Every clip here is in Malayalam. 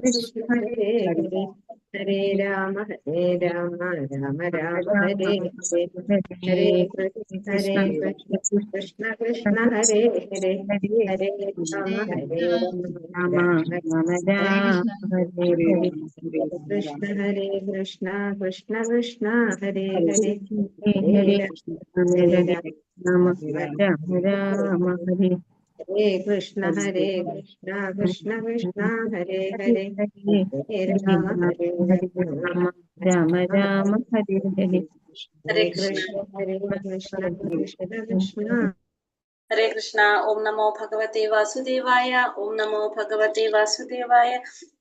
कृष्ण हरे हरे हरे राम राम राम हरे हरे हरे कृष्ण कृष्ण कृष्ण हरे हरे हरे राम राम राम कृष्ण हरे कृष्ण कृष्ण कृष्ण हरे हरे हरे राम राम हरे कृष्ण कृष्ण कृष्ण हरे हरे हरे राम राम राम हरे हरे हरे कृष्ण कृष्ण कृष्ण हरे कृष्णा। ओम नमो भगवते वासुदेवाय। ओम नमो भगवते वासुदेवाय।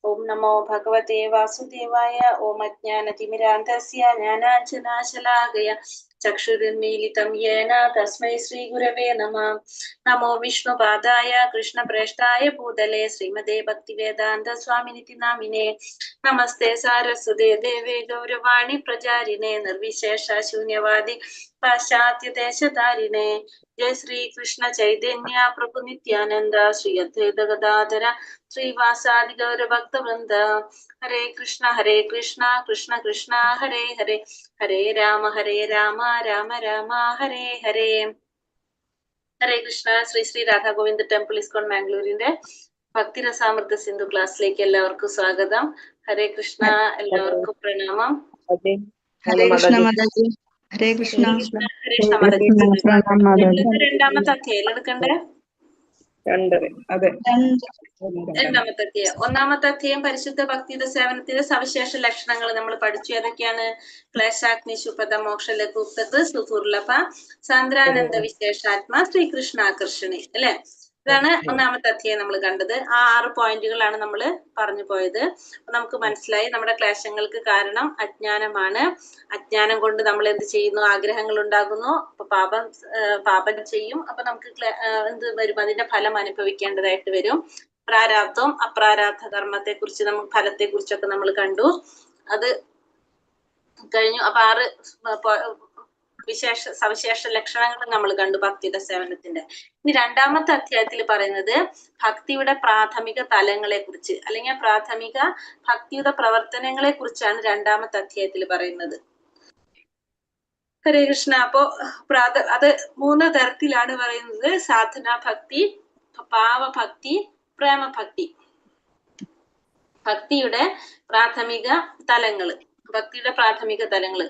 ओम नमो भगवते वासुदेवाय। ओम अज्ञानतिमिरान्धस्य ज्ञानाञ्जनाशलाकय चक्षुरुन्मीलितं येन तस्मै श्रीगुरवे नमः। नमो विष्णुपादाय कृष्णप्रेष्ठाय भूतले श्रीमते भक्तिवेदान्त स्वामिनिति नामिने। नमस्ते सारस्वते देवे गौरवाणी प्रचारिणे निर्विशेष शून्यवादी पाश्चात्य देशधारिणे। जय श्री कृष्ण चैतन्य प्रभु नित्यानंद श्री अद्वैत गदाधर श्रीवासादि गौर भक्त वृंद। हरे कृष्ण कृष्ण कृष्ण हरे हरे हरे राम राम राम हरे हरे। ഹരേ കൃഷ്ണ. ശ്രീ ശ്രീ രാധാ ഗോവിന്ദ് ടെമ്പിൾ ഇസ്കോൺ മാംഗ്ലൂരിന്റെ ഭക്തിരസാമൃത സിന്ധു ക്ലാസ്സിലേക്ക് എല്ലാവർക്കും സ്വാഗതം. ഹരേ കൃഷ്ണ. എല്ലാവർക്കും പ്രണാമം. ഹരേ കൃഷ്ണ മാതാജി. ഹരേ കൃഷ്ണ. ഹരേ കൃഷ്ണ മാതാജി. രണ്ടാമത്തെ അധ്യായം എടുക്കണ്ടേ? രണ്ടാമത്തെ അധ്യായം. ഒന്നാമത്തെ അധ്യായം പരിശുദ്ധ ഭക്തിയുടെ സേവനത്തിന്റെ സവിശേഷ ലക്ഷണങ്ങൾ നമ്മൾ പഠിച്ചു. ഏതൊക്കെയാണ്? ക്ലേശാഗ്നി ശുഭത മോക്ഷ ലഘുക്തകൃ സുദുർലഭ സാന്ദ്രാനന്ദ വിശേഷാത്മ ശ്രീകൃഷ്ണാകർഷണി അല്ലെ? ഇതാണ് ഒന്നാമത്തെ അധ്യായം നമ്മൾ കണ്ടത്. ആ 6 പോയിന്റുകളാണ് നമ്മൾ പറഞ്ഞു പോയത്. നമുക്ക് മനസ്സിലായി നമ്മുടെ ക്ലേശങ്ങൾക്ക് കാരണം അജ്ഞാനമാണ്. അജ്ഞാനം കൊണ്ട് നമ്മൾ എന്ത് ചെയ്യുന്നു? ആഗ്രഹങ്ങൾ ഉണ്ടാകുന്നു. അപ്പൊ പാപം ചെയ്യും. അപ്പൊ നമുക്ക് എന്ത് വരും? അതിന്റെ ഫലം അനുഭവിക്കേണ്ടതായിട്ട് വരും. പ്രാരാബ്ധവും അപ്രാരാബ്ധ കർമ്മത്തെ കുറിച്ച് ഫലത്തെ കുറിച്ചൊക്കെ നമ്മൾ കണ്ടു. അത് കഴിഞ്ഞു. അപ്പൊ 6 സവിശേഷ ലക്ഷണങ്ങൾ നമ്മൾ കണ്ടു ഭക്തിയുടെ സേവനത്തിന്റെ. ഇനി രണ്ടാമത്തെ അധ്യായത്തിൽ പറയുന്നത് ഭക്തിയുടെ പ്രാഥമിക തലങ്ങളെ കുറിച്ച് അല്ലെങ്കിൽ പ്രാഥമിക ഭക്തിയുടെ പ്രവർത്തനങ്ങളെ കുറിച്ചാണ് രണ്ടാമത്തെ അധ്യായത്തിൽ പറയുന്നത്. ഹരേ കൃഷ്ണ. അപ്പോ അത് 3 തരത്തിലാണ് പറയുന്നത്. സാധനാ ഭക്തി, ഭാവഭക്തി, പ്രേമഭക്തി. ഭക്തിയുടെ പ്രാഥമിക തലങ്ങള്.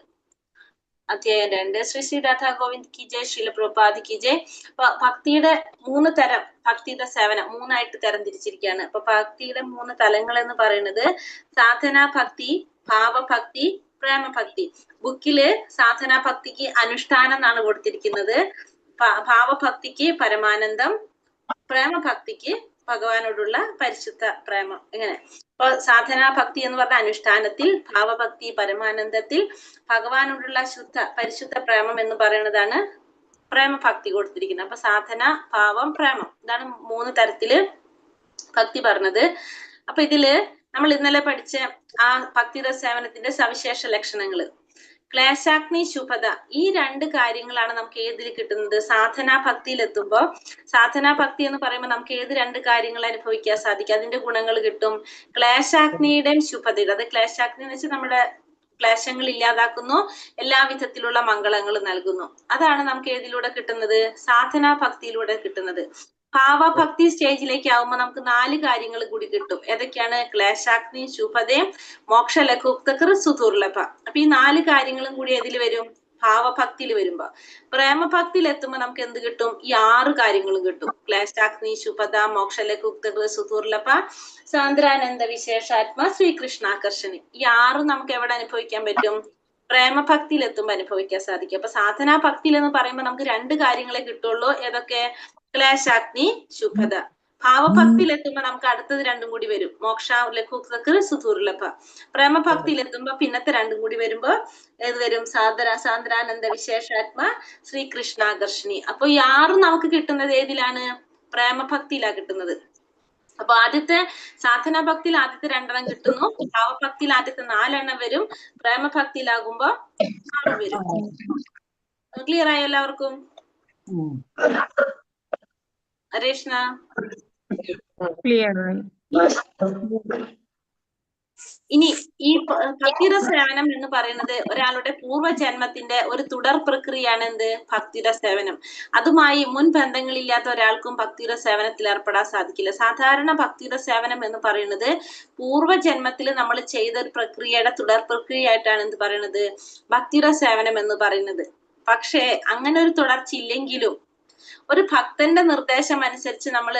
അധ്യായം 2. ശ്രീ ശ്രീ രാധാ ഗോവിന്ദ് കി ജയ്, ശീല പ്രഭുപാദ് കി ജയ്. അപ്പൊ ഭക്തിയുടെ 3 തരം, ഭക്തിയുടെ സേവനം 3 ആയിട്ട് തരം തിരിച്ചിരിക്കുകയാണ്. അപ്പൊ ഭക്തിയുടെ 3 തലങ്ങൾ എന്ന് പറയുന്നത് സാധനാ ഭക്തി, ഭാവഭക്തി, പ്രേമഭക്തി. ബുക്കില് സാധനാ ഭക്തിക്ക് അനുഷ്ഠാനം എന്നാണ് കൊടുത്തിരിക്കുന്നത്. ഭാവഭക്തിക്ക് പരമാനന്ദം, പ്രേമഭക്തിക്ക് ഭഗവാനോടുള്ള പരിശുദ്ധ പ്രേമം. ഇങ്ങനെ. അപ്പൊ സാധനാ ഭക്തി എന്ന് പറഞ്ഞ അനുഷ്ഠാനത്തിൽ, ഭാവഭക്തി പരമാനന്ദത്തിൽ, ഭഗവാനോടുള്ള പരിശുദ്ധ പ്രേമം എന്ന് പറയുന്നതാണ് പ്രേമഭക്തി കൊടുത്തിരിക്കുന്നത്. അപ്പൊ സാധന, ഭാവം, പ്രേമം, ഇതാണ് 3 തരത്തില് ഭക്തി പറഞ്ഞത്. അപ്പൊ ഇതില് നമ്മൾ ഇന്നലെ പഠിച്ച ആ ഭക്തിയുടെ സേവനത്തിന്റെ സവിശേഷ ലക്ഷണങ്ങള്. ക്ലേശാഗ്നി ശുഭത, ഈ 2 കാര്യങ്ങളാണ് നമുക്ക് ഏതിൽ കിട്ടുന്നത്? സാധനാ ഭക്തിയിൽ എത്തുമ്പോ, സാധനാ ഭക്തി എന്ന് പറയുമ്പോൾ നമുക്ക് ഏത് 2 കാര്യങ്ങൾ അനുഭവിക്കാൻ സാധിക്കും? അതിന്റെ ഗുണങ്ങൾ കിട്ടും. ക്ലേശാഗ്നിയുടെയും ശുഭതയുടെ, അത് ക്ലേശാഗ്നി എന്ന് വെച്ചാൽ നമ്മുടെ ക്ലേശങ്ങൾ ഇല്ലാതാക്കുന്നു, എല്ലാ വിധത്തിലുള്ള മംഗളങ്ങൾ നൽകുന്നു. അതാണ് നമുക്ക് ഏതിലൂടെ കിട്ടുന്നത്? സാധനാ ഭക്തിയിലൂടെ കിട്ടുന്നത്. ഭാവഭക്തി സ്റ്റേജിലേക്ക് ആവുമ്പോൾ നമുക്ക് 4 കാര്യങ്ങൾ കൂടി കിട്ടും. ഏതൊക്കെയാണ്? ക്ലേശാഗ്നി, ശുഭതയും, മോക്ഷ ലഘുക്തകൃ സുദുർലഭ. അപ്പൊ ഈ 4 കാര്യങ്ങളും കൂടി ഏതിൽ വരും? ഭാവഭക്തിയിൽ വരുമ്പോ. പ്രേമഭക്തിയിൽ എത്തുമ്പോ നമുക്ക് എന്ത് കിട്ടും? ഈ 6 കാര്യങ്ങളും കിട്ടും. ക്ലേശാഗ്നി, ശുഭത, മോക്ഷ ലഘുക്തകൃ സുദുർലഭ സാന്ദ്രാനന്ദ വിശേഷാത്മ ശ്രീകൃഷ്ണാകർഷണി. ഈ 6 നമുക്ക് എവിടെ അനുഭവിക്കാൻ പറ്റും? പ്രേമഭക്തിയിൽ എത്തുമ്പോ അനുഭവിക്കാൻ സാധിക്കും. അപ്പൊ സാധനാ ഭക്തിയിൽ എന്ന് പറയുമ്പോൾ നമുക്ക് 2 കാര്യങ്ങളെ കിട്ടുള്ളൂ. ഏതൊക്കെ? ക്ലേശാഗ്നി, ശുഭത. ഭാവഭക്തിയിൽ എത്തുമ്പോ നമുക്ക് അടുത്തത് 2 കൂടി വരും. മോക്ഷ ലഘുക്തകൃ സുദുർലഭ. പ്രേമഭക്തിയിൽ എത്തുമ്പോ പിന്നത്തെ 2 കൂടി വരുമ്പോ ഏത് വരും? സാന്ദ്രാനന്ദ വിശേഷാത്മ ശ്രീകൃഷ്ണാകർഷണി. അപ്പൊ ഈ 6 നമുക്ക് കിട്ടുന്നത് ഏതിലാണ്? പ്രേമഭക്തിയിലാണ് കിട്ടുന്നത്. അപ്പൊ ആദ്യത്തെ സാധനാ ഭക്തിയിൽ ആദ്യത്തെ 2 കിട്ടുന്നു. ഭാവഭക്തിയിൽ ആദ്യത്തെ 4 വരും. പ്രേമഭക്തിയിലാകുമ്പോ 6 വരും. ക്ലിയർ ആയോ എല്ലാവർക്കും? ഹരേ കൃഷ്ണ. ക്ലിയർ ആയി. ഇനി ഈ ഭക്തിയുടെ സേവനം എന്ന് പറയുന്നത് ഒരാളുടെ പൂർവ്വജന്മത്തിന്റെ ഒരു തുടർ പ്രക്രിയയാണ് എന്ത് ഭക്തിയുടെ സേവനം. അതുമായി മുൻ ബന്ധങ്ങളില്ലാത്ത ഒരാൾക്കും ഭക്തിയുടെ സേവനത്തിൽ ഏർപ്പെടാൻ സാധിക്കില്ല. സാധാരണ ഭക്തിയുടെ സേവനം എന്ന് പറയുന്നത് പൂർവ്വജന്മത്തിൽ നമ്മൾ ചെയ്ത ഒരു പ്രക്രിയയുടെ തുടർ പ്രക്രിയയായിട്ടാണ് എന്ത് പറയുന്നത് ഭക്തിയുടെ സേവനം എന്ന് പറയുന്നത്. പക്ഷേ അങ്ങനെ ഒരു തുടർച്ച ഇല്ലെങ്കിലും ഒരു ഭക്തന്റെ നിർദ്ദേശം അനുസരിച്ച് നമ്മൾ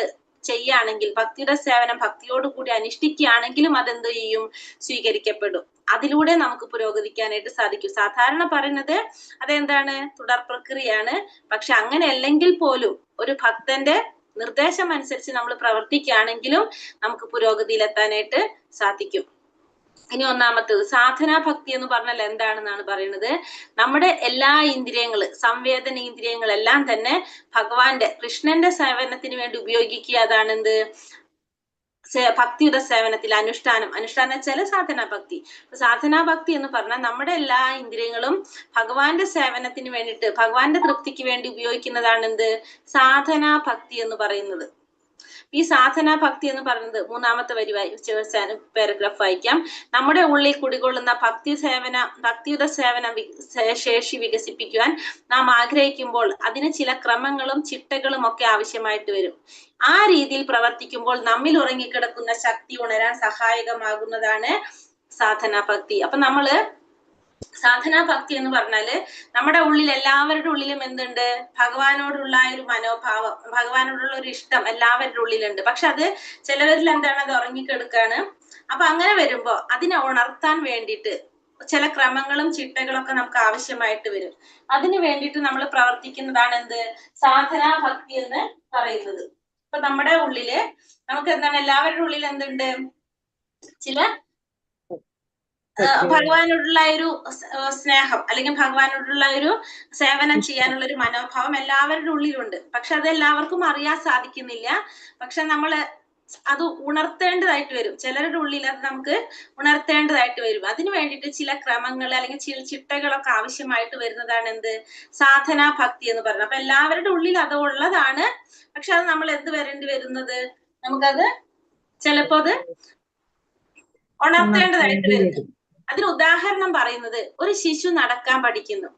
ചെയ്യുകയാണെങ്കിൽ, ഭക്തിയുടെ സേവനം ഭക്തിയോടുകൂടി അനുഷ്ഠിക്കുകയാണെങ്കിലും അതെന്ത് ചെയ്യും, സ്വീകരിക്കപ്പെടും. അതിലൂടെ നമുക്ക് പുരോഗതിക്കാനായിട്ട് സാധിക്കും. സാധാരണ പറയുന്നത് അതെന്താണ്, തുടർ പ്രക്രിയയാണ്. പക്ഷെ അങ്ങനെ അല്ലെങ്കിൽ പോലും ഒരു ഭക്തന്റെ നിർദ്ദേശം അനുസരിച്ച് നമ്മൾ പ്രവർത്തിക്കുകയാണെങ്കിലും നമുക്ക് പുരോഗതിയിലെത്താനായിട്ട് സാധിക്കും. ഇനി ഒന്നാമത്തത് സാധനാ ഭക്തി എന്ന് പറഞ്ഞാൽ എന്താണെന്നാണ് പറയുന്നത്. നമ്മുടെ എല്ലാ ഇന്ദ്രിയങ്ങള്, സംവേദന ഇന്ദ്രിയങ്ങളെല്ലാം തന്നെ ഭഗവാന്റെ കൃഷ്ണന്റെ സേവനത്തിന് വേണ്ടി ഉപയോഗിക്കുക. അതാണ് എന്ത് ഭക്തിയുടെ സേവനത്തിൽ അനുഷ്ഠാനം വെച്ചാൽ സാധനാ ഭക്തി. സാധനാ ഭക്തി എന്ന് പറഞ്ഞാൽ നമ്മുടെ എല്ലാ ഇന്ദ്രിയങ്ങളും ഭഗവാന്റെ സേവനത്തിന് വേണ്ടിയിട്ട്, ഭഗവാന്റെ തൃപ്തിക്ക് വേണ്ടി ഉപയോഗിക്കുന്നതാണ് എന്ത് സാധനാ ഭക്തി എന്ന് പറയുന്നത്. ഈ സാധനാ ഭക്തി എന്ന് പറയുന്നത് മൂന്നാമത്തെ വരി പാരഗ്രാഫ് വായിക്കാം. നമ്മുടെ ഉള്ളിൽ കുടികൊള്ളുന്ന ഭക്തിയുടെ സേവന ശേഷി വികസിപ്പിക്കുവാൻ നാം ആഗ്രഹിക്കുമ്പോൾ അതിന് ചില ക്രമങ്ങളും ചിട്ടകളും ഒക്കെ ആവശ്യമായിട്ട് വരും. ആ രീതിയിൽ പ്രവർത്തിക്കുമ്പോൾ നമ്മിൽ ഉറങ്ങിക്കിടക്കുന്ന ശക്തി ഉണരാൻ സഹായകമാകുന്നതാണ് സാധനാ ഭക്തി. അപ്പൊ നമ്മള് സാധനാ ഭക്തി എന്ന് പറഞ്ഞാല് നമ്മുടെ ഉള്ളിൽ, എല്ലാവരുടെ ഉള്ളിലും എന്തുണ്ട്, ഭഗവാനോടുള്ള ഒരു മനോഭാവം, ഭഗവാനോടുള്ള ഒരു ഇഷ്ടം എല്ലാവരുടെ ഉള്ളിലുണ്ട്. പക്ഷെ അത് ചിലവരിൽ എന്താണ്, അത് ഉറങ്ങിക്കെടുക്കാണ്. അപ്പൊ അങ്ങനെ വരുമ്പോ അതിനെ ഉണർത്താൻ വേണ്ടിയിട്ട് ചില ക്രമങ്ങളും ചിട്ടകളൊക്കെ നമുക്ക് ആവശ്യമായിട്ട് വരും. അതിനു വേണ്ടിയിട്ട് നമ്മൾ പ്രവർത്തിക്കുന്നതാണ് എന്ത് സാധനാ ഭക്തി എന്ന് പറയുന്നത്. ഇപ്പൊ നമ്മുടെ ഉള്ളില് നമുക്ക് എന്താണ്, എല്ലാവരുടെ ഉള്ളിൽ എന്തുണ്ട്, ചില ഭഗവാനോടുള്ള ഒരു സ്നേഹം അല്ലെങ്കിൽ ഭഗവാനോടുള്ള ഒരു സേവനം ചെയ്യാനുള്ള ഒരു മനോഭാവം എല്ലാവരുടെ ഉള്ളിലുണ്ട്. പക്ഷെ അത് എല്ലാവർക്കും അറിയാൻ സാധിക്കുന്നില്ല. പക്ഷെ നമ്മള് അത് ഉണർത്തേണ്ടതായിട്ട് വരും. ചിലരുടെ ഉള്ളിൽ അത് നമുക്ക് ഉണർത്തേണ്ടതായിട്ട് വരും. അതിനു വേണ്ടിയിട്ട് ചില ക്രമങ്ങൾ അല്ലെങ്കിൽ ചില ചിട്ടകളൊക്കെ ആവശ്യമായിട്ട് വരുന്നതാണ് എന്ത് സാധനാ ഭക്തി എന്ന് പറയുന്നത്. അപ്പൊ എല്ലാവരുടെ ഉള്ളിൽ അത് ഉള്ളതാണ്. പക്ഷെ അത് നമ്മൾ എന്ത് വരേണ്ടി വരുന്നത്, നമുക്കത് ചിലപ്പോ അത് ഉണർത്തേണ്ടതായിട്ട് വരുന്നു. അതിന് ഉദാഹരണം പറയുന്നത്, ഒരു ശിശു നടക്കാൻ പഠിക്കുന്നു.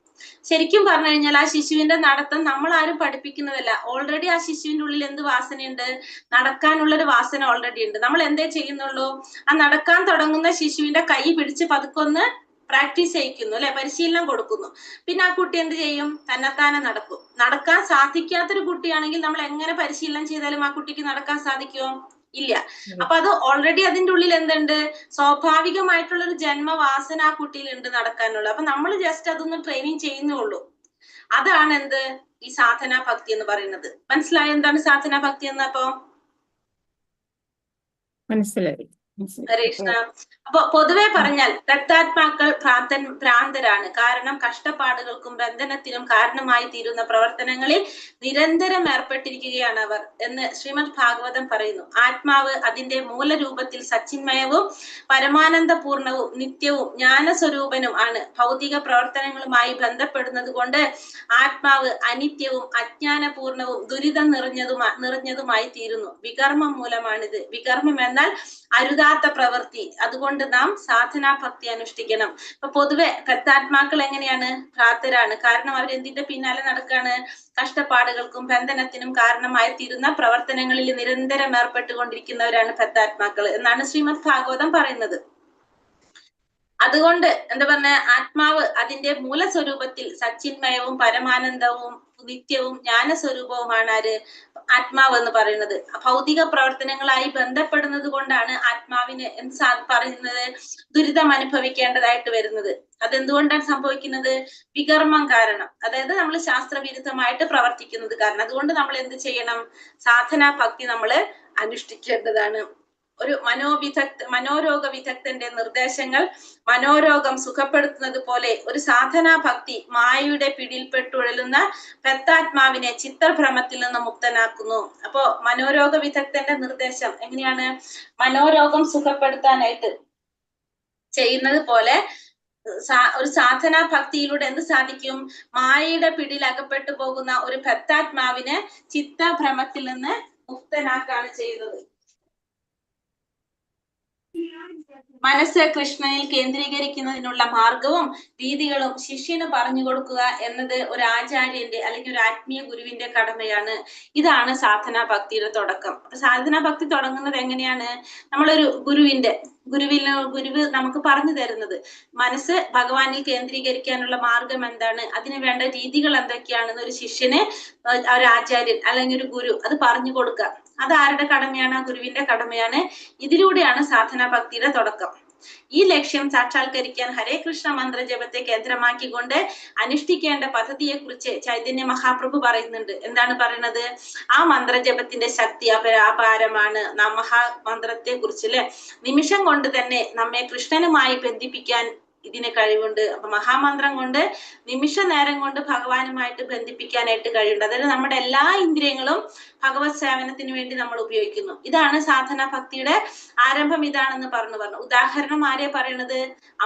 ശരിക്കും പറഞ്ഞു കഴിഞ്ഞാൽ ആ ശിശുവിന്റെ നടത്തം നമ്മൾ ആരും പഠിപ്പിക്കുന്നതല്ല. ഓൾറെഡി ആ ശിശുവിന്റെ ഉള്ളിൽ എന്ത് വാസനയുണ്ട്, നടക്കാനുള്ളൊരു വാസന ഓൾറെഡി ഉണ്ട്. നമ്മൾ എന്തേ ചെയ്യുന്നുള്ളൂ, ആ നടക്കാൻ തുടങ്ങുന്ന ശിശുവിന്റെ കൈ പിടിച്ച് പതുക്കൊന്ന് പ്രാക്ടീസ് ചെയ്യിക്കുന്നു, അല്ലെ, പരിശീലനം കൊടുക്കുന്നു. പിന്നെ ആ കുട്ടി എന്ത് ചെയ്യും, തന്നെത്താനെ നടക്കും. നടക്കാൻ സാധിക്കാത്തൊരു കുട്ടിയാണെങ്കിൽ നമ്മൾ എങ്ങനെ പരിശീലനം ചെയ്താലും ആ കുട്ടിക്ക് നടക്കാൻ സാധിക്കുമോ, ഇല്ല. അപ്പൊ അത് ഓൾറെഡി അതിന്റെ ഉള്ളിൽ എന്തുണ്ട്, സ്വാഭാവികമായിട്ടുള്ള ഒരു ജന്മവാസന ആ കുട്ടിയിൽ ഉണ്ട് നടക്കാനുള്ള. അപ്പൊ നമ്മൾ ജസ്റ്റ് അതൊന്ന് ട്രെയിനിങ് ചെയ്യുന്നുള്ളൂ. അതാണ് എന്ത് ഈ സാധനാ ഭക്തി എന്ന് പറയുന്നത്. മനസ്സിലായോ എന്താണ് സാധനാ ഭക്തി എന്ന്? അപ്പൊ മനസ്സിലായി. ഹരേ കൃഷ്ണ. അപ്പൊ പൊതുവെ പറഞ്ഞാൽ ദത്താത്മാക്കൾ ഭ്രാന്തരാണ്. കാരണം കഷ്ടപ്പാടുകൾക്കും ബന്ധനത്തിനും കാരണമായി തീരുന്ന പ്രവർത്തനങ്ങളിൽ നിരന്തരം ഏർപ്പെട്ടിരിക്കുകയാണ് അവർ എന്ന് ശ്രീമദ് ഭാഗവതം പറയുന്നു. ആത്മാവ് അതിന്റെ മൂലരൂപത്തിൽ സച്ചിന്മയവും പരമാനന്ദപൂർണവും നിത്യവും ജ്ഞാനസ്വരൂപനും ആണ്. ഭൗതിക പ്രവർത്തനങ്ങളുമായി ബന്ധപ്പെടുന്നത് കൊണ്ട് ആത്മാവ് അനിത്യവും അജ്ഞാനപൂർണവും ദുരിതം നിറഞ്ഞതുമായി തീരുന്നു. വികർമ്മം മൂലമാണിത്. വികർമ്മം എന്നാൽ അരുതാത്ത പ്രവൃത്തി. അതുകൊണ്ട് നാം സാധനാ ഭക്തി അനുഷ്ഠിക്കണം. അപ്പൊ പൊതുവെ ഭക്താത്മാക്കൾ എങ്ങനെയാണ്, ഭ്രാന്തരാണ്. കാരണം അവരെന്തിന്റെ പിന്നാലെ നടക്കാണ്, കഷ്ടപ്പാടുകൾക്കും ബന്ധനത്തിനും കാരണമായി തീരുന്ന പ്രവർത്തനങ്ങളിൽ നിരന്തരം ഏർപ്പെട്ടുകൊണ്ടിരിക്കുന്നവരാണ് ഭക്താത്മാക്കൾ എന്നാണ് ശ്രീമദ് ഭാഗവതം പറയുന്നത്. അതുകൊണ്ട് എന്താ പറഞ്ഞ, ആത്മാവ് അതിന്റെ മൂലസ്വരൂപത്തിൽ സച്ചിന്മയവും പരമാനന്ദവും നിത്യവും ജ്ഞാനസ്വരൂപവുമാണ് ആര്, ആത്മാവ് എന്ന് പറയുന്നത്. ഭൗതിക പ്രവർത്തനങ്ങളായി ബന്ധപ്പെടുന്നത് കൊണ്ടാണ് ആത്മാവിന് പറയുന്നത് ദുരിതം അനുഭവിക്കേണ്ടതായിട്ട് വരുന്നത്. അതെന്തുകൊണ്ടാണ് സംഭവിക്കുന്നത്, വികർമ്മം കാരണം, അതായത് നമ്മൾ ശാസ്ത്രവിരുദ്ധമായിട്ട് പ്രവർത്തിക്കുന്നത് കാരണം. അതുകൊണ്ട് നമ്മൾ എന്ത് ചെയ്യണം, സാധനാ ഭക്തി നമ്മൾ അനുഷ്ഠിക്കേണ്ടതാണ്. ഒരു മനോരോഗ വിദഗ്ധന്റെ നിർദ്ദേശങ്ങൾ മനോരോഗം സുഖപ്പെടുത്തുന്നത് പോലെ ഒരു സാധനാ ഭക്തി മായയുടെ പിടിയിൽപ്പെട്ടുഴലുന്ന ഭക്താത്മാവിനെ ചിത്തഭ്രമത്തിൽ നിന്ന് മുക്തനാക്കുന്നു. അപ്പോ മനോരോഗ വിദഗ്ധന്റെ നിർദ്ദേശം എങ്ങനെയാണ്, മനോരോഗം സുഖപ്പെടുത്താനായിട്ട് ചെയ്യുന്നത് പോലെ ഒരു സാധനാ ഭക്തിയിലൂടെ എന്ത് സാധിക്കും, മായയുടെ പിടിയിൽ അകപ്പെട്ടു പോകുന്ന ഒരു ഭക്താത്മാവിനെ ചിത്തഭ്രമത്തിൽ നിന്ന് മുക്തനാക്കാണ് ചെയ്യുന്നത്. മനസ്സ് കൃഷ്ണനിൽ കേന്ദ്രീകരിക്കുന്നതിനുള്ള മാർഗവും രീതികളും ശിഷ്യന് പറഞ്ഞു കൊടുക്കുക എന്നത് ഒരു ആചാര്യന്റെ അല്ലെങ്കിൽ ഒരു ആത്മീയ ഗുരുവിന്റെ കടമയാണ്. ഇതാണ് സാധനാ ഭക്തിയുടെ തുടക്കം. അപ്പൊ സാധനാ ഭക്തി തുടങ്ങുന്നത് എങ്ങനെയാണ്? നമ്മളൊരു ഗുരുവ് നമുക്ക് പറഞ്ഞു തരുന്നത് മനസ്സ് ഭഗവാനിൽ കേന്ദ്രീകരിക്കാനുള്ള മാർഗം എന്താണ്, അതിന് വേണ്ട രീതികൾ എന്തൊക്കെയാണെന്ന് ഒരു ശിഷ്യന് ഒരു ആചാര്യൻ അല്ലെങ്കിൽ ഒരു ഗുരു അത് പറഞ്ഞു കൊടുക്കുക. അത് ആരുടെ കടമയാണ്? ആ ഗുരുവിന്റെ കടമയാണ്. ഇതിലൂടെയാണ് സാധനാ ഭക്തിയുടെ തുടക്കം. ഈ ലക്ഷ്യം സാക്ഷാത്കരിക്കാൻ ഹരേ കൃഷ്ണ മന്ത്ര ജപത്തെ കേന്ദ്രമാക്കിക്കൊണ്ട് അനുഷ്ഠിക്കേണ്ട പദ്ധതിയെ കുറിച്ച് ചൈതന്യ മഹാപ്രഭു പറയുന്നുണ്ട്. എന്താണ് പറയുന്നത്? ആ മന്ത്രജപത്തിന്റെ ശക്തി അപാരമാണ്. മഹാമന്ത്രത്തെ കുറിച്ച് അല്ലെ, നിമിഷം കൊണ്ട് തന്നെ നമ്മെ കൃഷ്ണനുമായി ബന്ധിപ്പിക്കാൻ ഇതിന് കഴിവുണ്ട്. അപ്പൊ മഹാമന്ത്രം കൊണ്ട് നിമിഷ നേരം കൊണ്ട് ഭഗവാനുമായിട്ട് ബന്ധിപ്പിക്കാനായിട്ട് കഴിവുണ്ട്. അതായത് നമ്മുടെ എല്ലാ ഇന്ദ്രിയങ്ങളും ഭഗവത് സേവനത്തിന് വേണ്ടി നമ്മൾ ഉപയോഗിക്കുന്നു. ഇതാണ് സാധന ഭക്തിയുടെ ആരംഭം. ഇതാണെന്ന് പറഞ്ഞു. ഉദാഹരണം ആരെ പറയണത്?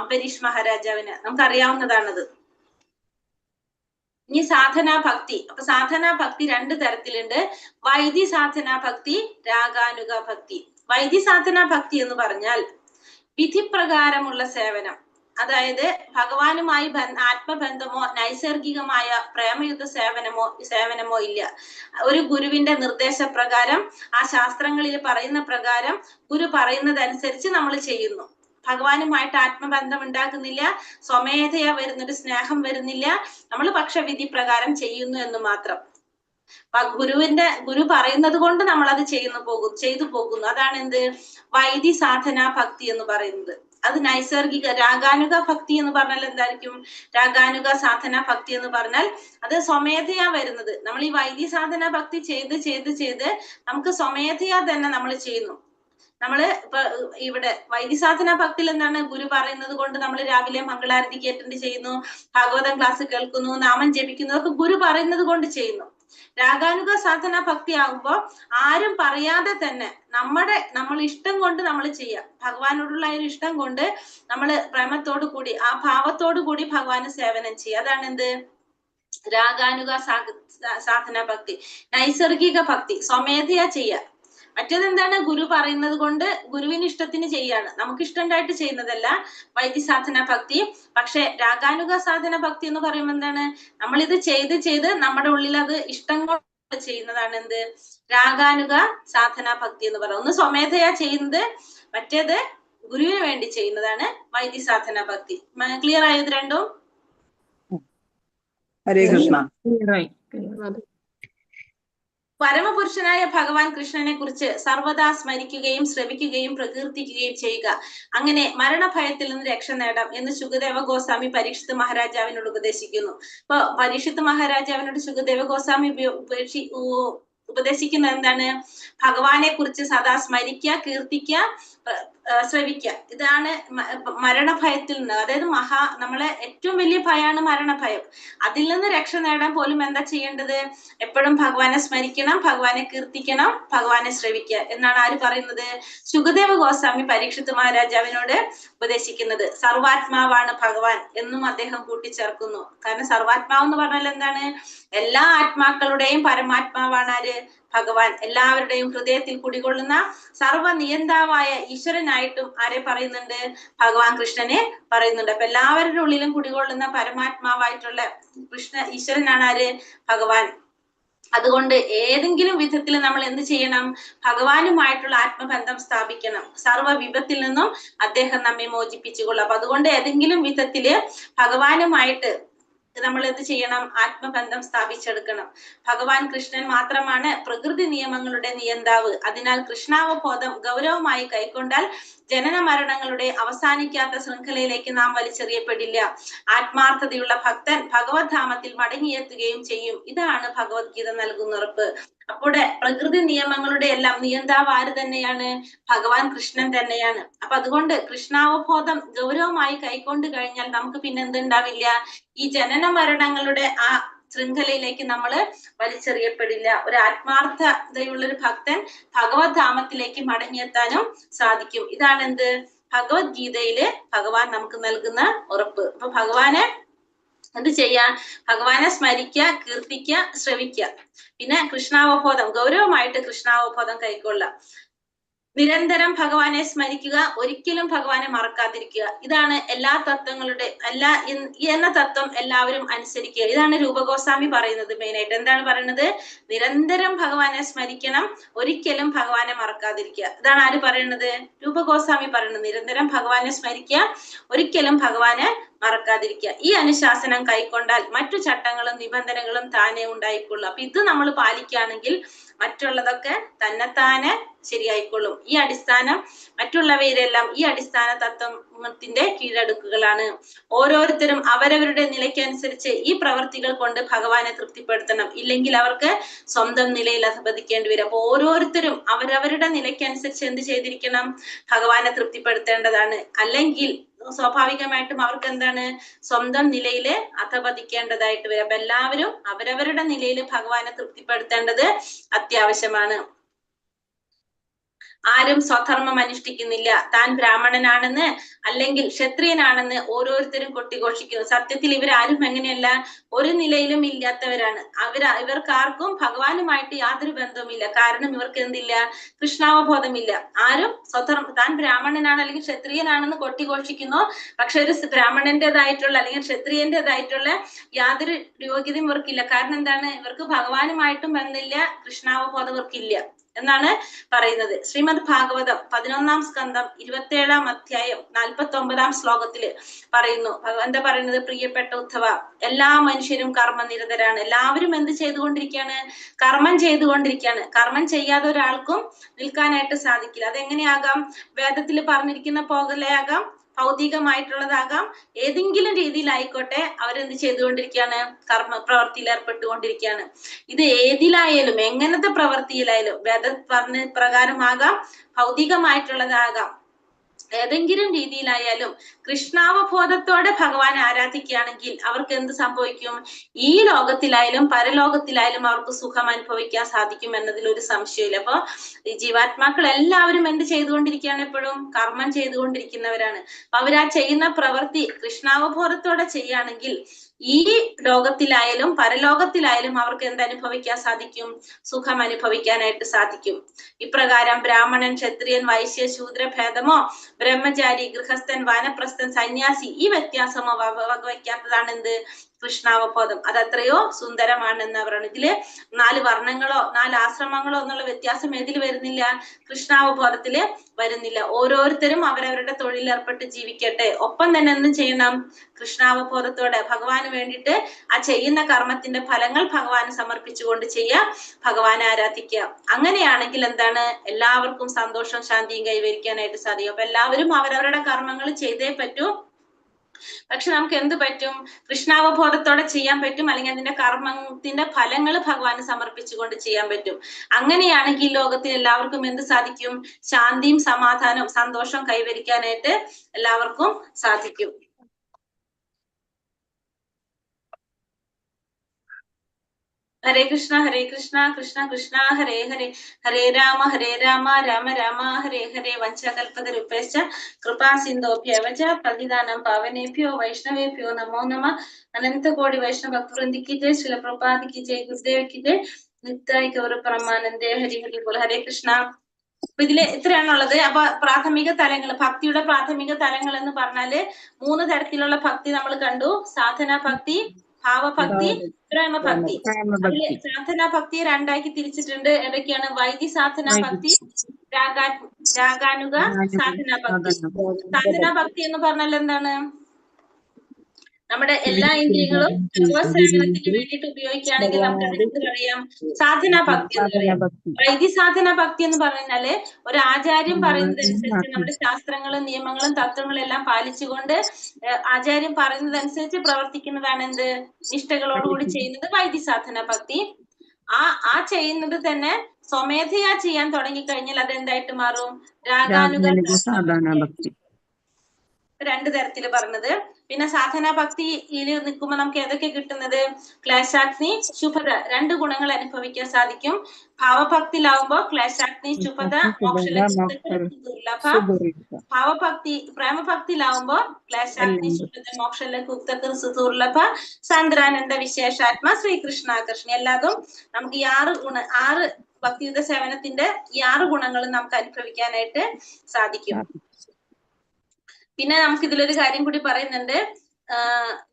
അംബരീഷ് മഹാരാജാവിന്, നമുക്കറിയാവുന്നതാണത്. ഇനി സാധനാ ഭക്തി. അപ്പൊ സാധനാ ഭക്തി രണ്ട് തരത്തിലുണ്ട്. വൈദ്യ സാധനാ ഭക്തി, രാഗാനുഗ ഭക്തി. വൈദ്യ സാധനാ ഭക്തി എന്ന് പറഞ്ഞാൽ വിധിപ്രകാരമുള്ള സേവനം. അതായത് ഭഗവാനുമായി ആത്മബന്ധമോ നൈസർഗികമായ പ്രേമയുദ്ധ സേവനമോ ഇല്ല. ഒരു ഗുരുവിന്റെ നിർദ്ദേശപ്രകാരം, ആ ശാസ്ത്രങ്ങളിൽ പറയുന്ന പ്രകാരം, ഗുരു പറയുന്നതനുസരിച്ച് നമ്മൾ ചെയ്യുന്നു. ഭഗവാനുമായിട്ട് ആത്മബന്ധം ഉണ്ടാക്കുന്നില്ല, സ്വമേധയാ വരുന്നൊരു സ്നേഹം വരുന്നില്ല. നമ്മൾ പക്ഷെ വിധി പ്രകാരം ചെയ്യുന്നു എന്ന് മാത്രം. ഗുരു പറയുന്നത് കൊണ്ട് നമ്മൾ അത് ചെയ്തു പോകുന്നു. അതാണ് എന്ത്? വൈദ്യ സാധനാ ഭക്തി എന്ന് പറയുന്നത്. അത് നൈസർഗിക. രാഗാനുഗ ഭക്തി എന്ന് പറഞ്ഞാൽ എന്തായിരിക്കും? രാഗാനുഗ സാധനാ ഭക്തി എന്ന് പറഞ്ഞാൽ അത് സ്വമേധയാ വരുന്നത്. നമ്മൾ ഈ വൈദ്യ സാധനാ ഭക്തി ചെയ്ത് നമുക്ക് സ്വമേധയാ തന്നെ നമ്മൾ ചെയ്യുന്നു. നമ്മള് ഇപ്പൊ ഇവിടെ വൈദ്യസാധന ഭക്തിയിൽ എന്താണ്? ഗുരു പറയുന്നത് കൊണ്ട് നമ്മൾ രാവിലെ മംഗളാരതിക്ക് അറ്റൻഡ് ചെയ്യുന്നു, ഭാഗവതം ക്ലാസ് കേൾക്കുന്നു, നാമം ജപിക്കുന്നു, അതൊക്കെ ഗുരു പറയുന്നത് കൊണ്ട് ചെയ്യുന്നു. രാഗാനുഗ സാധന ഭക്തി ആകുമ്പോ ആരും പറയാതെ തന്നെ നമ്മൾ ഇഷ്ടം കൊണ്ട് നമ്മൾ ചെയ്യാം. ഭഗവാനോടുള്ള ഒരു ഇഷ്ടം കൊണ്ട് നമ്മൾ പ്രേമത്തോടു കൂടി, ആ ഭാവത്തോടു കൂടി ഭഗവാന് സേവനം ചെയ്യുക. അതാണ് എന്ത്? രാഗാനുഗ സാധന ഭക്തി. നൈസർഗിക ഭക്തി, സ്വമേധയാ ചെയ്യുക. മറ്റേതെന്താണ്? ഗുരു പറയുന്നത് കൊണ്ട് ഗുരുവിന് ഇഷ്ടത്തിന് ചെയ്യാണ്, നമുക്ക് ഇഷ്ടണ്ടായിട്ട് ചെയ്യുന്നതല്ല വൈദ്യസാധന ഭക്തി. പക്ഷെ രാഗാനുഗ സാധന ഭക്തി എന്ന് പറയുമ്പോൾ എന്താണ്? നമ്മളിത് ചെയ്ത് നമ്മുടെ ഉള്ളിൽ അത് ഇഷ്ടം കൊണ്ട് ചെയ്യുന്നതാണ് എന്ത്? രാഗാനുഗ സാധന ഭക്തി എന്ന് പറയുന്നത്. ഒന്ന് സ്വമേധയാ ചെയ്യുന്നത്, മറ്റേത് ഗുരുവിന് വേണ്ടി ചെയ്യുന്നതാണ് വൈദ്യസാധന ഭക്തി. ക്ലിയർ ആയത് രണ്ടും? ഹരേ കൃഷ്ണ. പരമപുരുഷനായ ഭഗവാൻ കൃഷ്ണനെ കുറിച്ച് സർവദാ സ്മരിക്കുകയും ശ്രവിക്കുകയും പ്രകീർത്തിക്കുകയും ചെയ്യുക. അങ്ങനെ മരണഭയത്തിൽ നിന്ന് രക്ഷ നേടാം എന്ന് ശുകദേവ ഗോസ്വാമി പരീക്ഷിത് മഹാരാജാവിനോട് ഉപദേശിക്കുന്നു. അപ്പൊ പരീക്ഷിത് മഹാരാജാവിനോട് ശുകദേവ ഗോസ്വാമി ഉപദേശിക്കുന്നത് എന്താണ്? ഭഗവാനെ കുറിച്ച് സദാ സ്മരിക്കുക, കീർത്തിക്കുക, ശ്രവിക്കുക. ഇതാണ് മരണഭയത്തിൽ നിന്ന്. അതായത് നമ്മളെ ഏറ്റവും വലിയ ഭയമാണ് മരണഭയം. അതിൽ നിന്ന് രക്ഷ നേടാൻ പോലും എന്താ ചെയ്യേണ്ടത്? എപ്പോഴും ഭഗവാനെ സ്മരിക്കണം, ഭഗവാനെ കീർത്തിക്കണം, ഭഗവാനെ ശ്രവിക്കുക എന്നാണ് ആര് പറയുന്നത്? ശുകദേവ ഗോസ്വാമി പരീക്ഷിത് മഹാരാജാവിനോട് ഉപദേശിക്കുന്നത്. സർവാത്മാവാണ് ഭഗവാൻ എന്നും അദ്ദേഹം കൂട്ടിച്ചേർക്കുന്നു. കാരണം സർവാത്മാവ് എന്ന് പറഞ്ഞാൽ എന്താണ്? എല്ലാ ആത്മാക്കളുടെയും പരമാത്മാവാണ് ആര്? ഭഗവാൻ. എല്ലാവരുടെയും ഹൃദയത്തിൽ കുടികൊള്ളുന്ന സർവനിയന്താവായ ഈശ്വരനായിട്ടും ആരെ പറയുന്നുണ്ട്? ഭഗവാൻ കൃഷ്ണനെ പറയുന്നുണ്ട്. അപ്പൊ എല്ലാവരുടെ ഉള്ളിലും കുടികൊള്ളുന്ന പരമാത്മാവായിട്ടുള്ള ഈശ്വരനാണ് ആര്? ഭഗവാൻ. അതുകൊണ്ട് ഏതെങ്കിലും വിധത്തിൽ നമ്മൾ എന്ത് ചെയ്യണം? ഭഗവാനുമായിട്ടുള്ള ആത്മബന്ധം സ്ഥാപിക്കണം. സർവ്വ വിപത്തിൽ നിന്നും അദ്ദേഹം നമ്മെ മോചിപ്പിച്ചുകൊള്ളും. അപ്പൊ അതുകൊണ്ട് ഏതെങ്കിലും വിധത്തില് ഭഗവാനുമായിട്ട് നമ്മൾ എന്ത് ചെയ്യണം? ആത്മബന്ധം സ്ഥാപിച്ചെടുക്കണം. ഭഗവാൻ കൃഷ്ണൻ മാത്രമാണ് പ്രകൃതി നിയമങ്ങളുടെ നിയന്താവ്. അതിനാൽ കൃഷ്ണാവബോധം ഗൗരവമായി കൈക്കൊണ്ടാൽ ജനന മരണങ്ങളുടെ അവസാനിക്കാത്ത ശൃംഖലയിലേക്ക് നാം വലിച്ചെറിയപ്പെടില്ല. ആത്മാർത്ഥതയുള്ള ഭക്തൻ ഭഗവത് ധാമത്തിൽ മടങ്ങിയെത്തുകയും ചെയ്യും. ഇതാണ് ഭഗവത്ഗീത നൽകുന്ന ഉറപ്പ്. അപ്പോടെ പ്രകൃതി നിയമങ്ങളുടെ എല്ലാം നിയന്താവ് ആര് തന്നെയാണ്? ഭഗവാൻ കൃഷ്ണൻ തന്നെയാണ്. അപ്പൊ അതുകൊണ്ട് കൃഷ്ണാവബോധം ഗൗരവമായി കൈക്കൊണ്ട് കഴിഞ്ഞാൽ നമുക്ക് പിന്നെ എന്തുണ്ടാവില്ല? ഈ ജനന മരണങ്ങളുടെ ആ ശൃംഖലയിലേക്ക് നമ്മൾ വലിച്ചെറിയപ്പെടില്ല. ഒരു ആത്മാർത്ഥതയുള്ളൊരു ഭക്തൻ ഭഗവത് ധാമത്തിലേക്ക് മടങ്ങിയെത്താനും സാധിക്കും. ഇതാണ് എന്ത്? ഭഗവത്ഗീതയില് ഭഗവാൻ നമുക്ക് നൽകുന്ന ഉറപ്പ്. അപ്പൊ ഭഗവാനെ എന്ത് ചെയ്യാ? ഭഗവാനെ സ്മരിക്കുക, കീർത്തിക്കുക, ശ്രവിക്കുക. പിന്നെ കൃഷ്ണാവബോധം ഗൗരവമായിട്ട് കൃഷ്ണാവബോധം കൈക്കൊള്ളുക. നിരന്തരം ഭഗവാനെ സ്മരിക്കുക, ഒരിക്കലും ഭഗവാനെ മറക്കാതിരിക്കുക. ഇതാണ് എല്ലാ തത്വങ്ങളുടെ എന്ന തത്വം എല്ലാവരും അനുസരിക്കുക. ഇതാണ് രൂപഗോസ്വാമി പറയുന്നത് മെയിനായിട്ട്. എന്താണ് പറയുന്നത്? നിരന്തരം ഭഗവാനെ സ്മരിക്കണം, ഒരിക്കലും ഭഗവാനെ മറക്കാതിരിക്കുക. ഇതാണ് ആര് പറയുന്നത്? രൂപഗോസ്വാമി പറയുന്നത്. നിരന്തരം ഭഗവാനെ സ്മരിക്കുക, ഒരിക്കലും ഭഗവാനെ മറക്കാതിരിക്കുക. ഈ അനുശാസനം കൈക്കൊണ്ടാൽ മറ്റു ചട്ടങ്ങളും നിബന്ധനകളും താനെ ഉണ്ടായിക്കൊള്ളും. അപ്പൊ ഇത് നമ്മൾ പാലിക്കുകയാണെങ്കിൽ മറ്റുള്ളതൊക്കെ തന്നെത്താനെ ശരിയായിക്കൊള്ളും. ഈ അടിസ്ഥാനം മറ്റുള്ളവയിലെല്ലാം ഈ അടിസ്ഥാന തത്വത്തിന്റെ കീഴടക്കുകളാണ്. ഓരോരുത്തരും അവരവരുടെ നിലയ്ക്കനുസരിച്ച് ഈ പ്രവർത്തികൾ കൊണ്ട് ഭഗവാനെ തൃപ്തിപ്പെടുത്തണം. ഇല്ലെങ്കിൽ അവർക്ക് സ്വന്തം നിലയിൽ അധപതിക്കേണ്ടി വരും. അപ്പൊ ഓരോരുത്തരും അവരവരുടെ നിലയ്ക്കനുസരിച്ച് എന്ത് ചെയ്തിരിക്കണം? ഭഗവാനെ തൃപ്തിപ്പെടുത്തേണ്ടതാണ്. അല്ലെങ്കിൽ സ്വാഭാവികമായിട്ടും അവർക്ക് എന്താണ്? സ്വന്തം നിലയില് അധപതിക്കേണ്ടതായിട്ട് വരും. അപ്പൊ എല്ലാവരും അവരവരുടെ നിലയിൽ ഭഗവാനെ തൃപ്തിപ്പെടുത്തേണ്ടത് അത്യാവശ്യമാണ്. ആരും സ്വധർമ്മം അനുഷ്ഠിക്കുന്നില്ല. താൻ ബ്രാഹ്മണനാണെന്ന് അല്ലെങ്കിൽ ക്ഷത്രിയനാണെന്ന് ഓരോരുത്തരും കൊട്ടിഘോഷിക്കുന്നു. സത്യത്തിൽ ഇവരാരും എങ്ങനെയല്ല, ഒരു നിലയിലും ഇല്ലാത്തവരാണ്. ഇവർക്കാർക്കും ഭഗവാനുമായിട്ട് യാതൊരു ബന്ധവുമില്ല. കാരണം ഇവർക്ക് എന്തില്ല? കൃഷ്ണാവബോധമില്ല. ആരും താൻ ബ്രാഹ്മണനാണ് അല്ലെങ്കിൽ ക്ഷത്രിയനാണെന്ന് കൊട്ടിഘോഷിക്കുന്നു. പക്ഷെ ഒരു ബ്രാഹ്മണന്റേതായിട്ടുള്ള അല്ലെങ്കിൽ ക്ഷത്രിയന്റേതായിട്ടുള്ള യാതൊരു യോഗ്യതയും ഇവർക്കില്ല. കാരണം എന്താണ്? ഇവർക്ക് ഭഗവാനുമായിട്ടും ബന്ധമില്ല, കൃഷ്ണാവബോധം ഇവർക്കില്ല എന്നാണ് പറയുന്നത്. ശ്രീമദ് ഭാഗവതം 11-ാം സ്കന്ധം 27-ാം അധ്യായം 49-ാം ശ്ലോകത്തില് പറയുന്നു. എന്താ പറയുന്നത്? പ്രിയപ്പെട്ട ഉദ്ധവ, എല്ലാ മനുഷ്യരും കർമ്മനിരതരാണ്. എല്ലാവരും എന്ത് ചെയ്തുകൊണ്ടിരിക്കുകയാണ്? കർമ്മം ചെയ്തുകൊണ്ടിരിക്കുകയാണ്. കർമ്മം ചെയ്യാതെ ഒരാൾക്കും നിൽക്കാനായിട്ട് സാധിക്കില്ല. അതെങ്ങനെയാകാം? വേദത്തിൽ പറഞ്ഞിരിക്കുന്ന പോകലെയാകാം, ഭൗതികമായിട്ടുള്ളതാകാം, ഏതെങ്കിലും രീതിയിലായിക്കോട്ടെ അവരെന്ത് ചെയ്തുകൊണ്ടിരിക്കുകയാണ്? പ്രവൃത്തിയിൽ ഏർപ്പെട്ടുകൊണ്ടിരിക്കുകയാണ്. ഇത് ഏതിലായാലും എങ്ങനത്തെ പ്രവൃത്തിയിലായാലും വേദ പറഞ്ഞ പ്രകാരമാകാം, ഭൗതികമായിട്ടുള്ളതാകാം, ഏതെങ്കിലും രീതിയിലായാലും കൃഷ്ണാവബോധത്തോടെ ഭഗവാനെ ആരാധിക്കുകയാണെങ്കിൽ അവർക്ക് എന്ത് സംഭവിക്കും? ഈ ലോകത്തിലായാലും പരലോകത്തിലായാലും അവർക്ക് സുഖം അനുഭവിക്കാൻ സാധിക്കും എന്നതിൽ ഒരു സംശയമില്ല. അപ്പൊ ഈ ജീവാത്മാക്കൾ എല്ലാവരും എന്ത് ചെയ്തുകൊണ്ടിരിക്കുകയാണ്? എപ്പോഴും കർമ്മം ചെയ്തുകൊണ്ടിരിക്കുന്നവരാണ്. അപ്പൊ അവരാ ചെയ്യുന്ന പ്രവൃത്തി കൃഷ്ണാവബോധത്തോടെ ചെയ്യുകയാണെങ്കിൽ ഈ ലോകത്തിലായാലും പരലോകത്തിലായാലും അവർക്ക് എന്തനുഭവിക്കാൻ സാധിക്കും? സുഖം അനുഭവിക്കാനായിട്ട് സാധിക്കും. ഇപ്രകാരം ബ്രാഹ്മണൻ, ക്ഷത്രിയൻ, വൈശ്യ, ശൂദ്ര ഭേദമോ, ബ്രഹ്മചാരി, ഗൃഹസ്ഥൻ, വാനപ്രസ്ഥൻ, സന്യാസി ഈ വ്യത്യാസമോ വകവയ്ക്കാത്തതാണ് എന്ത്? കൃഷ്ണാവബോധം. അതെത്രയോ സുന്ദരമാണെന്ന് പറയുന്നത്. ഇതില് 4 വർണ്ണങ്ങളോ 4 ആശ്രമങ്ങളോ എന്നുള്ള വ്യത്യാസം ഏതിൽ വരുന്നില്ല? കൃഷ്ണാവബോധത്തില് വരുന്നില്ല. ഓരോരുത്തരും അവരവരുടെ തൊഴിലേർപ്പെട്ട് ജീവിക്കട്ടെ. ഒപ്പം തന്നെ എന്തും ചെയ്യണം? കൃഷ്ണാവബോധത്തോടെ ഭഗവാന് വേണ്ടിയിട്ട് ആ ചെയ്യുന്ന കർമ്മത്തിന്റെ ഫലങ്ങൾ ഭഗവാന് സമർപ്പിച്ചുകൊണ്ട് ചെയ്യുക, ഭഗവാനെ ആരാധിക്കുക. അങ്ങനെയാണെങ്കിൽ എന്താണ്? എല്ലാവർക്കും സന്തോഷവും ശാന്തിയും കൈവരിക്കാനായിട്ട് സാധിക്കും. അപ്പൊ എല്ലാവരും അവരവരുടെ കർമ്മങ്ങൾ ചെയ്തേ പറ്റൂ. പക്ഷെ നമുക്ക് എന്ത് പറ്റും? കൃഷ്ണാവബോധത്തോടെ ചെയ്യാൻ പറ്റും. അല്ലെങ്കിൽ അതിന്റെ കർമ്മത്തിന്റെ ഫലങ്ങൾ ഭഗവാന് സമർപ്പിച്ചുകൊണ്ട് ചെയ്യാൻ പറ്റും. അങ്ങനെയാണെങ്കിൽ ലോകത്തിൽ എല്ലാവർക്കും എന്ത് സാധിക്കും? ശാന്തിയും സമാധാനവും സന്തോഷവും കൈവരിക്കാനായിട്ട് എല്ലാവർക്കും സാധിക്കും. ഹരേ കൃഷ്ണ കൃഷ്ണ കൃഷ്ണ ഹരേ ഹരേ, ഹരേ രാമ രാമ രാമ ഹരേ ഹരേ. വഞ്ചകൽപതരുപേശ്ച കൃപാ സിന്ധോഭ്യവച പതിദാനം പാവനേഭ്യോ വൈഷ്ണവേഭ്യോ നമോ നമഃ. അനന്തകോടി വൈഷ്ണവ ഭക്തവൃന്ദിക്ക് ജയ്, ശില പ്രഭുപാദിക്ക് ജയ്, ഗുരുദേവയ്ക്ക് ജയ്, നിത്യായി ഗൗര പരമാനന്ദേ. ഹരി ഹരി ബോൾ. ഹരേ കൃഷ്ണ. അപ്പൊ ഇതില് ഇത്രയാണുള്ളത്. അപ്പൊ പ്രാഥമിക തലങ്ങൾ, ഭക്തിയുടെ പ്രാഥമിക തലങ്ങൾ എന്ന് പറഞ്ഞാല് 3 തരത്തിലുള്ള ഭക്തി നമ്മൾ കണ്ടു. സാധന ഭക്തി, ഭാവഭക്തി, പ്രേമഭക്തി. അതില് സാധന ഭക്തിയെ 2ആക്കി തിരിച്ചിട്ടുണ്ട്. ഏതൊക്കെയാണ്? വൈദ്യ സാധന ഭക്തി, രാഗാനുഗ സാധന ഭക്തി. സാധന ഭക്തി എന്ന് പറഞ്ഞാൽ എന്താണ്? നമ്മുടെ എല്ലാ ഇന്ദ്രിയങ്ങളും ഭഗവത്സേവനത്തിന് വേണ്ടിയിട്ട് ഉപയോഗിക്കുകയാണെങ്കിൽ നമുക്ക് അതിന് എന്ത് പറയാം? സാധന ഭക്തി എന്ന് പറയാം. വൈദ്യ സാധന ഭക്തി എന്ന് പറഞ്ഞാല് ഒരു ആചാര്യം പറയുന്നതനുസരിച്ച് നമ്മുടെ ശാസ്ത്രങ്ങളും നിയമങ്ങളും തത്വങ്ങളും എല്ലാം പാലിച്ചുകൊണ്ട് ആചാര്യം പറയുന്നതനുസരിച്ച് പ്രവർത്തിക്കുന്നതാണ് എന്ത്? നിഷ്ഠകളോടുകൂടി ചെയ്യുന്നത് വൈദ്യ സാധന ഭക്തി. ആ ചെയ്യുന്നത് തന്നെ സ്വമേധയാ ചെയ്യാൻ തുടങ്ങിക്കഴിഞ്ഞാൽ അതെന്തായിട്ട് മാറും? രാഗാനുഗ സാധന ഭക്തി. 2 തരത്തില് പറഞ്ഞത്. പിന്നെ സാധനാ ഭക്തിയിൽ നിൽക്കുമ്പോൾ നമുക്ക് ഏതൊക്കെ കിട്ടുന്നത്? ക്ലേശാഗ്നി, ശുഭത 2 ഗുണങ്ങൾ അനുഭവിക്കാൻ സാധിക്കും. ഭാവഭക്തിയിലാവുമ്പോ ക്ലേശാഗ്നി, ശുഭത, ദുർലഭ. ഭാവഭക്തി പ്രേമഭക്തിയിലാവുമ്പോ ക്ലേശാഗ്നി, ശുഭത, മോക്ഷ ദുർലഭ, സാന്ദ്രാനന്ദ വിശേഷാത്മ ശ്രീകൃഷ്ണ കൃഷ്ണ. എല്ലാതും നമുക്ക് ഈ 6 ഭക്തിയുത സേവനത്തിന്റെ ഈ 6 ഗുണങ്ങളും നമുക്ക് അനുഭവിക്കാനായിട്ട് സാധിക്കും. പിന്നെ നമുക്ക് ഇതിലൊരു കാര്യം കൂടി പറയുന്നുണ്ട്.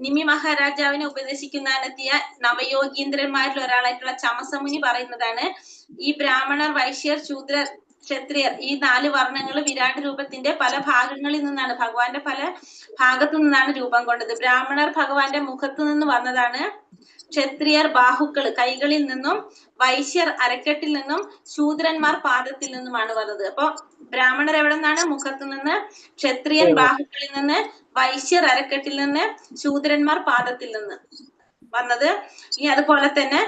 നിമി മഹാരാജാവിനെ ഉപദേശിക്കുന്നതിനെത്തിയ നവയോഗീന്ദ്രന്മാരിൽ ഒരാളായിട്ടുള്ള ചമസമുനി പറയുന്നതാണ്, ഈ ബ്രാഹ്മണർ, വൈശ്യർ, ശൂദ്രർ, ക്ഷത്രിയർ ഈ 4 വർണ്ണങ്ങൾ വിരാട് രൂപത്തിന്റെ പല ഭാഗങ്ങളിൽ നിന്നാണ്, ഭഗവാന്റെ പല ഭാഗത്തു നിന്നാണ് രൂപം കൊണ്ടത്. ബ്രാഹ്മണർ ഭഗവാന്റെ മുഖത്തു നിന്ന് വന്നതാണ്, ക്ഷത്രിയർ ബാഹുക്കൾ കൈകളിൽ നിന്നും, വൈശ്യർ അരക്കെട്ടിൽ നിന്നും, ശൂദ്രന്മാർ പാദത്തിൽ നിന്നുമാണ് വന്നത്. അപ്പൊ ബ്രാഹ്മണർ എവിടെ നിന്നാണ്? മുഖത്തു നിന്ന്. ക്ഷത്രിയൻ ബാഹുക്കളിൽ നിന്ന്, വൈശ്യർ അരക്കെട്ടിൽ നിന്ന്, ശൂദ്രന്മാർ പാദത്തിൽ നിന്ന് വന്നത്. ഇനി അതുപോലെ തന്നെ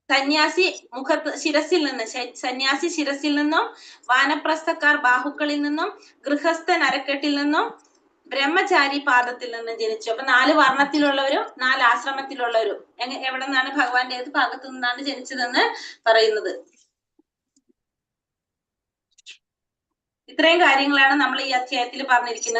സന്യാസി മുഖത്ത് ശിരസിൽ നിന്ന്, സന്യാസി ശിരസിൽ നിന്നും, വാനപ്രസ്ഥക്കാർ ബാഹുക്കളിൽ നിന്നും, ഗൃഹസ്ഥൻ അരക്കെട്ടിൽ നിന്നും, ബ്രഹ്മചാരി പാദത്തിൽ നിന്നും ജനിച്ചു. അപ്പൊ 4 വർണ്ണത്തിലുള്ളവരും 4 ആശ്രമത്തിലുള്ളവരും എവിടെ നിന്നാണ് ഭഗവാന്റെ ഏത് ഭാഗത്തു നിന്നാണ് ജനിച്ചതെന്ന് പറയുന്നത്. ഇത്രയും കാര്യങ്ങളാണ് നമ്മൾ ഈ അധ്യായത്തിൽ പറഞ്ഞിരിക്കുന്നത്.